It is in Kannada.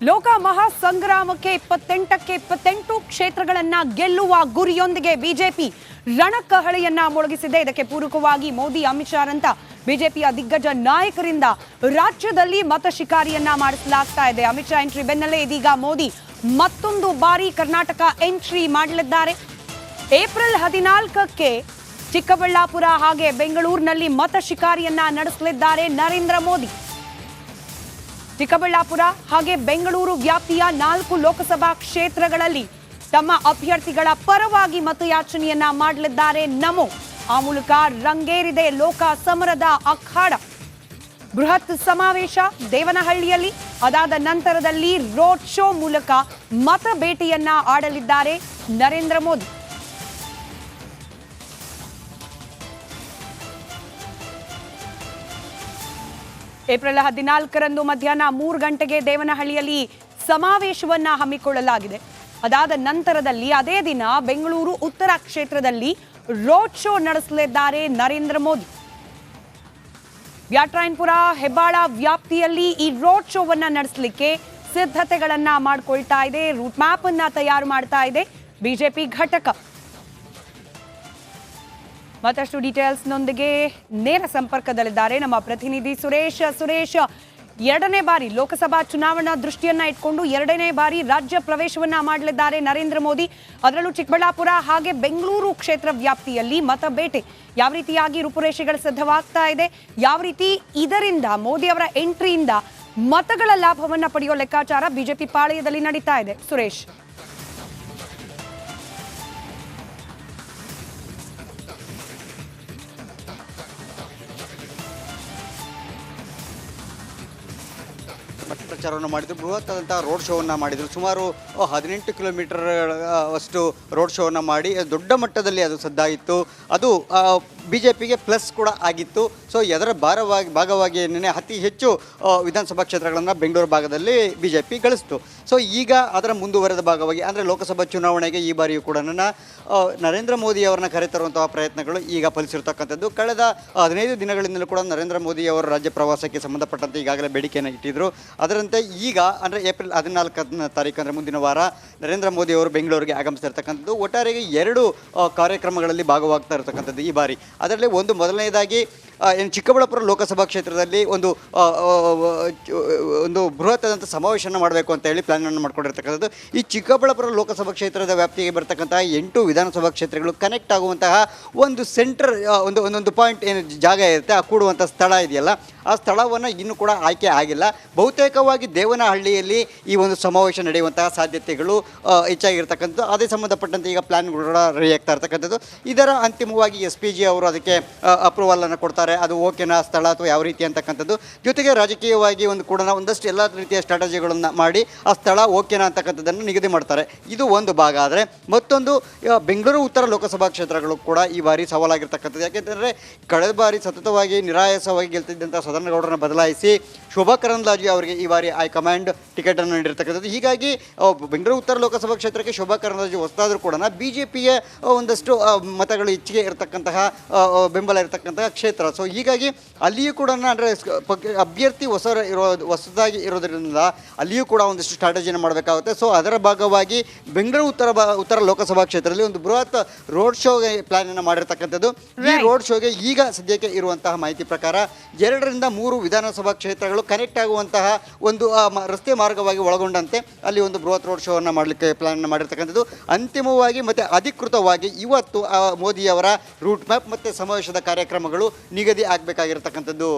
ಲೋಕ ಮಹಾಸಂಗ್ರಾಮಕ್ಕೆ 28ಕ್ಕೆ 28 ಕ್ಷೇತ್ರಗಳನ್ನ ಗೆಲ್ಲುವ ಗುರಿಯೊಂದಿಗೆ ಬಿಜೆಪಿ ರಣಕಹಳೆಯನ್ನ ಮೊಳಗಿಸಿದೆ. ಇದಕ್ಕೆ ಪೂರಕವಾಗಿ ಮೋದಿ, ಅಮಿತ್ ಶಾ ಅಂತ ಬಿಜೆಪಿಯ ದಿಗ್ಗಜ ನಾಯಕರಿಂದ ರಾಜ್ಯದಲ್ಲಿ ಮತ ಶಿಕಾರಿಯನ್ನ ಮಾಡಿಸಲಾಗ್ತಾ ಇದೆ. ಅಮಿತ್ ಶಾ ಎಂಟ್ರಿ ಬೆನ್ನಲ್ಲೇ ಇದೀಗ ಮೋದಿ ಮತ್ತೊಂದು ಬಾರಿ ಕರ್ನಾಟಕ ಎಂಟ್ರಿ ಮಾಡಲಿದ್ದಾರೆ. ಏಪ್ರಿಲ್ 14ಕ್ಕೆ ಚಿಕ್ಕಬಳ್ಳಾಪುರ ಹಾಗೆ ಬೆಂಗಳೂರಿನಲ್ಲಿ ಮತ ಶಿಕಾರಿಯನ್ನ ನಡೆಸಲಿದ್ದಾರೆ ನರೇಂದ್ರ ಮೋದಿ. ಚಿಕ್ಕಬಳ್ಳಾಪುರ ಹಾಗೆ ಬೆಂಗಳೂರು ವ್ಯಾಪ್ತಿಯ 4 ಲೋಕಸಭಾ ಕ್ಷೇತ್ರಗಳಲ್ಲಿ ತಮ್ಮ ಅಭ್ಯರ್ಥಿಗಳ ಪರವಾಗಿ ಮತಯಾಚನೆಯನ್ನ ಮಾಡಲಿದ್ದಾರೆ ನಮೋ. ಆ ಮೂಲಕ ರಂಗೇರಿದೆ ಲೋಕ ಸಮರದ ಅಖಾಡ. ಬೃಹತ್ ಸಮಾವೇಶ ದೇವನಹಳ್ಳಿಯಲ್ಲಿ, ಅದಾದ ನಂತರದಲ್ಲಿ ರೋಡ್ ಶೋ ಮೂಲಕ ಮತ ಭೇಟಿಯನ್ನ ಆಡಲಿದ್ದಾರೆ ನರೇಂದ್ರ ಮೋದಿ. ಏಪ್ರಿಲ್ 14ರಂದು ಮಧ್ಯಾಹ್ನ 3 ಗಂಟೆಗೆ ದೇವನಹಳ್ಳಿಯಲ್ಲಿ ಸಮಾವೇಶವನ್ನ ಹಮ್ಮಿಕೊಳ್ಳಲಾಗಿದೆ. ಅದಾದ ನಂತರದಲ್ಲಿ ಅದೇ ದಿನ ಬೆಂಗಳೂರು ಉತ್ತರ ಕ್ಷೇತ್ರದಲ್ಲಿ ರೋಡ್ ಶೋ ನಡೆಸಲಿದ್ದಾರೆ ನರೇಂದ್ರ ಮೋದಿ. ಬ್ಯಾಟರಾಯನಪುರ, ಹೆಬ್ಬಾಳ ವ್ಯಾಪ್ತಿಯಲ್ಲಿ ಈ ರೋಡ್ ಶೋವನ್ನ ನಡೆಸಲಿಕ್ಕೆ ಸಿದ್ಧತೆಗಳನ್ನ ಮಾಡಿಕೊಳ್ತಾ ಇದೆ. ರೂಟ್ ಮ್ಯಾಪ್ ಅನ್ನ ತಯಾರು ಮಾಡ್ತಾ ಇದೆ ಬಿಜೆಪಿ ಘಟಕ. ಮತ್ತಷ್ಟು ಡೀಟೇಲ್ಸ್ನೊಂದಿಗೆ ನೇರ ಸಂಪರ್ಕದಲ್ಲಿದ್ದಾರೆ ನಮ್ಮ ಪ್ರತಿನಿಧಿ ಸುರೇಶ್. ಎರಡನೇ ಬಾರಿ ಲೋಕಸಭಾ ಚುನಾವಣಾ ದೃಷ್ಟಿಯನ್ನ ಇಟ್ಕೊಂಡು ಎರಡನೇ ಬಾರಿ ರಾಜ್ಯ ಪ್ರವೇಶವನ್ನ ಮಾಡಲಿದ್ದಾರೆ ನರೇಂದ್ರ ಮೋದಿ. ಅದರಲ್ಲೂ ಚಿಕ್ಕಬಳ್ಳಾಪುರ ಹಾಗೆ ಬೆಂಗಳೂರು ಕ್ಷೇತ್ರ ವ್ಯಾಪ್ತಿಯಲ್ಲಿ ಮತ ಬೇಟೆ ಯಾವ ರೀತಿಯಾಗಿ ರೂಪುರೇಷೆಗಳು ಸಿದ್ಧವಾಗ್ತಾ ಇದೆ, ಯಾವ ರೀತಿ ಇದರಿಂದ ಮೋದಿ ಅವರ ಎಂಟ್ರಿಯಿಂದ ಮತಗಳ ಲಾಭವನ್ನ ಪಡೆಯೋ ಲೆಕ್ಕಾಚಾರ ಬಿಜೆಪಿ ಪಾಳೆಯದಲ್ಲಿ ನಡೀತಾ ಇದೆ. ಸುರೇಶ್, ಪ್ರಚಾರವನ್ನು ಮಾಡಿದರು. ಬೃಹತ್ತಾದಂಥ ರೋಡ್ ಶೋವನ್ನು ಮಾಡಿದರು. ಸುಮಾರು 18 ಕಿಲೋಮೀಟರ್ ಅಷ್ಟು ರೋಡ್ ಶೋವನ್ನು ಮಾಡಿ ದೊಡ್ಡ ಮಟ್ಟದಲ್ಲಿ ಅದು ಸದ್ದಾಯಿತು. ಅದು BJPಗೆ ಪ್ಲಸ್ ಕೂಡ ಆಗಿತ್ತು. ಸೊ ಅದರ ಭಾಗವಾಗಿ ನಿನ್ನೆ ಅತಿ ಹೆಚ್ಚು ವಿಧಾನಸಭಾ ಕ್ಷೇತ್ರಗಳನ್ನು ಬೆಂಗಳೂರು ಭಾಗದಲ್ಲಿ BJP ಗಳಿಸಿತು. ಸೊ ಈಗ ಅದರ ಮುಂದುವರೆದ ಭಾಗವಾಗಿ ಅಂದರೆ ಲೋಕಸಭಾ ಚುನಾವಣೆಗೆ ಈ ಬಾರಿಯೂ ಕೂಡ ನರೇಂದ್ರ ಮೋದಿ ಅವರನ್ನ ಕರೆತರುವಂತಹ ಪ್ರಯತ್ನಗಳು ಈಗ ಫಲಿಸಿರ್ತಕ್ಕಂಥದ್ದು. ಕಳೆದ 15 ದಿನಗಳಿಂದಲೂ ಕೂಡ ನರೇಂದ್ರ ಮೋದಿ ಅವರ ರಾಜ್ಯ ಪ್ರವಾಸಕ್ಕೆ ಸಂಬಂಧಪಟ್ಟಂತೆ ಈಗಾಗಲೇ ಬೇಡಿಕೆಯನ್ನು ಇಟ್ಟಿದ್ದರು. ಅದರಂತೆ ಈಗ ಅಂದರೆ ಏಪ್ರಿಲ್ 14ನೇ ತಾರೀಕು ಅಂದರೆ ಮುಂದಿನ ವಾರ ನರೇಂದ್ರ ಮೋದಿ ಅವರು ಬೆಂಗಳೂರಿಗೆ ಆಗಮಿಸ್ತಿರ್ತಕ್ಕಂಥದ್ದು. ಒಟ್ಟಾರೆಯಾಗಿ 2 ಕಾರ್ಯಕ್ರಮಗಳಲ್ಲಿ ಭಾಗವಾಗ್ತಾ ಇರತಕ್ಕಂಥದ್ದು ಈ ಬಾರಿ. ಅದರಲ್ಲಿ ಮೊದಲನೇದಾಗಿ ಚಿಕ್ಕಬಳ್ಳಾಪುರ ಲೋಕಸಭಾ ಕ್ಷೇತ್ರದಲ್ಲಿ ಒಂದು ಬೃಹತ್ತಾದಂಥ ಸಮಾವೇಶನ ಮಾಡಬೇಕು ಅಂತ ಹೇಳಿ ಪ್ಲಾನನ್ನು ಮಾಡ್ಕೊಂಡಿರ್ತಕ್ಕಂಥದ್ದು. ಈ ಚಿಕ್ಕಬಳ್ಳಾಪುರ ಲೋಕಸಭಾ ಕ್ಷೇತ್ರದ ವ್ಯಾಪ್ತಿಗೆ ಬರ್ತಕ್ಕಂತಹ 8 ವಿಧಾನಸಭಾ ಕ್ಷೇತ್ರಗಳು ಕನೆಕ್ಟ್ ಆಗುವಂತಹ ಒಂದು ಸೆಂಟರ್ ಒಂದೊಂದು ಪಾಯಿಂಟ್ ಏನು ಜಾಗ ಇರುತ್ತೆ, ಆ ಕೂಡುವಂಥ ಸ್ಥಳ ಇದೆಯಲ್ಲ, ಆ ಸ್ಥಳವನ್ನು ಇನ್ನೂ ಕೂಡ ಆಯ್ಕೆ ಆಗಿಲ್ಲ. ಬಹುತೇಕವಾಗಿ ದೇವನಹಳ್ಳಿಯಲ್ಲಿ ಈ ಒಂದು ಸಮಾವೇಶ ನಡೆಯುವಂತಹ ಸಾಧ್ಯತೆಗಳು ಹೆಚ್ಚಾಗಿರ್ತಕ್ಕಂಥದ್ದು. ಅದೇ ಸಂಬಂಧಪಟ್ಟಂತೆ ಈಗ ಪ್ಲಾನ್ಗಳು ಕೂಡ ರೆಡಿ ಆಗ್ತಾ ಇರ್ತಕ್ಕಂಥದ್ದು. ಇದರ ಅಂತಿಮವಾಗಿ SPG ಅವರು ಅದಕ್ಕೆ ಅಪ್ರೂವಲನ್ನು ಕೊಡ್ತಾರೆ. ಅದು ಓಕೆನಾ ಸ್ಥಳ ಅಥವಾ ಯಾವ ರೀತಿ ಅಂತಕ್ಕಂಥದ್ದು. ಜೊತೆಗೆ ರಾಜಕೀಯವಾಗಿ ಒಂದಷ್ಟು ಎಲ್ಲ ರೀತಿಯ ಸ್ಟ್ರಾಟಜಿಗಳನ್ನು ಮಾಡಿ ಆ ಸ್ಥಳ ಓಕೆನಾ ಅಂತಕ್ಕಂಥದ್ದನ್ನು ನಿಗದಿ ಮಾಡ್ತಾರೆ. ಇದು ಒಂದು ಭಾಗ. ಆದರೆ ಮತ್ತೊಂದು ಬೆಂಗಳೂರು ಉತ್ತರ ಲೋಕಸಭಾ ಕ್ಷೇತ್ರಗಳು ಕೂಡ ಈ ಬಾರಿ ಸವಾಲಾಗಿರ್ತಕ್ಕಂಥದ್ದು. ಯಾಕೆಂದರೆ ಕಳೆದ ಬಾರಿ ಸತತವಾಗಿ ನಿರಾಯಾಸವಾಗಿ ಗೆಲ್ತಿದ್ದಂಥ ಸದಾನಗೌಡರನ್ನು ಬದಲಾಯಿಸಿ ಶೋಭಾ ಕರಂದ್ಲಾಜೆ ಅವರಿಗೆ ಈ ಬಾರಿ ಹೈಕಮಾಂಡ್ ಟಿಕೆಟನ್ನು ನೀಡಿರ್ತಕ್ಕಂಥದ್ದು. ಹೀಗಾಗಿ ಬೆಂಗಳೂರು ಉತ್ತರ ಲೋಕಸಭಾ ಕ್ಷೇತ್ರಕ್ಕೆ ಶೋಭಾ ಕರಂದ್ಲಾಜೆ ಹೊಸದಾದರೂ ಕೂಡ BJPಗೆ ಒಂದಷ್ಟು ಮತಗಳು ಹೆಚ್ಚಿಗೆ ಇರತಕ್ಕಂತಹ ಬೆಂಬಲ ಇರತಕ್ಕಂತಹ ಕ್ಷೇತ್ರ. ಸೊ ಹೀಗಾಗಿ ಅಲ್ಲಿಯೂ ಕೂಡ ಅಂದರೆ ಅಭ್ಯರ್ಥಿ ಹೊಸದಾಗಿ ಇರೋದರಿಂದ ಅಲ್ಲಿಯೂ ಕೂಡ ಒಂದಿಷ್ಟು ಸ್ಟ್ರಾಟಜಿಯನ್ನು ಮಾಡಬೇಕಾಗುತ್ತೆ. ಸೊ ಅದರ ಭಾಗವಾಗಿ ಬೆಂಗಳೂರು ಉತ್ತರ ಲೋಕಸಭಾ ಕ್ಷೇತ್ರದಲ್ಲಿ ಒಂದು ಬೃಹತ್ ರೋಡ್ ಶೋಗೆ ಪ್ಲಾನನ್ನು ಮಾಡಿರ್ತಕ್ಕಂಥದ್ದು. ಈ ರೋಡ್ ಶೋಗೆ ಈಗ ಸದ್ಯಕ್ಕೆ ಇರುವಂತಹ ಮಾಹಿತಿ ಪ್ರಕಾರ 2 ರಿಂದ 3 ವಿಧಾನಸಭಾ ಕ್ಷೇತ್ರಗಳು ಕನೆಕ್ಟ್ ಆಗುವಂತಹ ಒಂದು ರಸ್ತೆ ಮಾರ್ಗವಾಗಿ ಒಳಗೊಂಡಂತೆ ಅಲ್ಲಿ ಒಂದು ಬೃಹತ್ ರೋಡ್ ಶೋವನ್ನು ಮಾಡಲಿಕ್ಕೆ ಪ್ಲಾನ್ ಮಾಡಿರ್ತಕ್ಕಂಥದ್ದು. ಅಂತಿಮವಾಗಿ ಮತ್ತು ಅಧಿಕೃತವಾಗಿ ಇವತ್ತು ಮೋದಿಯವರ ರೂಟ್ ಮ್ಯಾಪ್ ಮತ್ತು ಸಮಾವೇಶದ ಕಾರ್ಯಕ್ರಮಗಳು ನಿಗದಿ ಆಗಬೇಕಾಗಿರ್ತಕ್ಕಂಥದ್ದು.